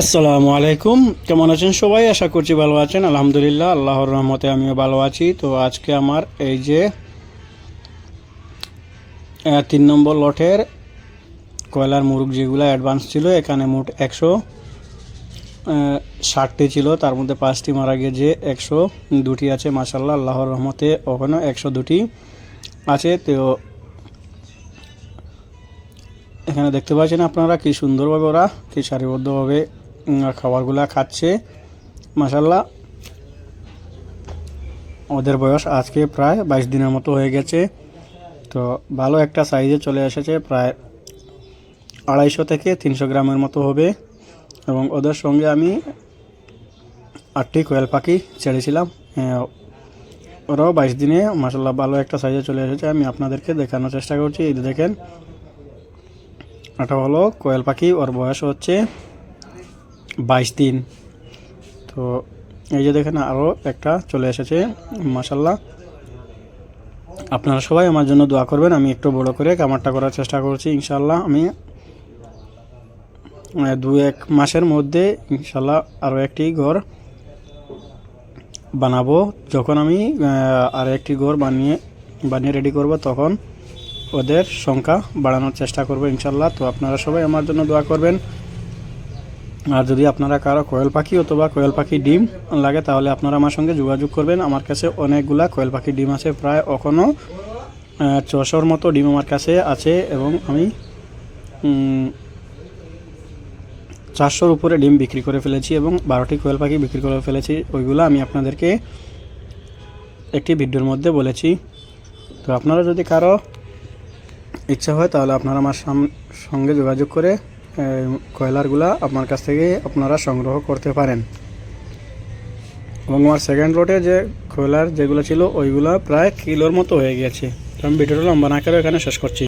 আসসালামু আলাইকুম, কেমন আছেন সবাই? আশা করছি ভালো আছেন। আলহামদুলিল্লাহ, আল্লাহর রহমতে আমিও ভালো আছি। তো আজকে আমার এই যে 3 নম্বর লটের কয়লার মুরগ যেগুলো অ্যাডভান্স ছিল, এখানে মোট 160টি ছিল, তার মধ্যে 5টি মারা গিয়েছে, 102টি আছে মাশাআল্লাহ আল্লাহর রহমতে। ওখানে 102টি আছে। তো এখানে দেখতে পাচ্ছেন আপনারা কি সুন্দরভাবে ওরা কি সারিবদ্ধভাবে খাবারগুলা খাচ্ছে মাশাআল্লাহ। ওদের বয়স আজকে প্রায় 22 দিনের মতো হয়ে গেছে। তো ভালো একটা সাইজে চলে এসেছে, প্রায় 250 থেকে 300 গ্রামের মতো হবে। এবং ওদের সঙ্গে আমি 8টি কোয়েল পাখি ছেড়েছিলাম। ওরাও 22 দিনে মাশাআল্লাহ ভালো একটা সাইজে চলে এসেছে। আমি আপনাদেরকে দেখানোর চেষ্টা করছি। এই দেখেন, এটা হলো কোয়েল পাখি, ওর বয়স হচ্ছে 22 দিন। তো এই যে দেখেন আরও একটা চলে এসেছে মাশাআল্লাহ। আপনারা সবাই আমার জন্য দোয়া করবেন। আমি একটু বড় করে কামারটা করার চেষ্টা করছি। ইনশাআল্লাহ আমি 2-1 মাসের মধ্যে ইনশাআল্লাহ আরও একটি ঘর বানাবো। যখন আমি আরও একটি ঘর বানিয়ে রেডি করব, তখন ওদের সংখ্যা বাড়ানোর চেষ্টা করব ইনশাআল্লাহ। তো আপনারা সবাই আমার জন্য দোয়া করবেন। আর যদি আপনারা কারো কোয়েল পাখি অথবা কোয়েল পাখি ডিম লাগে, তাহলে আপনারা আমার সঙ্গে যোগাযোগ করবেন। আমার কাছে অনেকগুলা কোয়েল পাখি ডিম আছে, প্রায় এখনও 600-র মতো ডিম আমার কাছে আছে। এবং আমি 400-র উপরে ডিম বিক্রি করে ফেলেছি এবং 12টি কোয়েল পাখি বিক্রি করে ফেলেছি। ওইগুলো আমি আপনাদেরকে একটি ভিডিওর মধ্যে বলেছি। তো আপনারা যদি কারো ইচ্ছা হয়, তাহলে আপনারা আমার সঙ্গে যোগাযোগ করে কয়লারগুলা আপনার কাছ থেকে আপনারা সংগ্রহ করতে পারেন। এবং আমার সেকেন্ড লটে যে কয়লার যেগুলো ছিল, ওইগুলো প্রায় কিলোর মতো হয়ে গেছে। তো আমি ভিডিওটা লম্বা না করে এখানে শেষ করছি।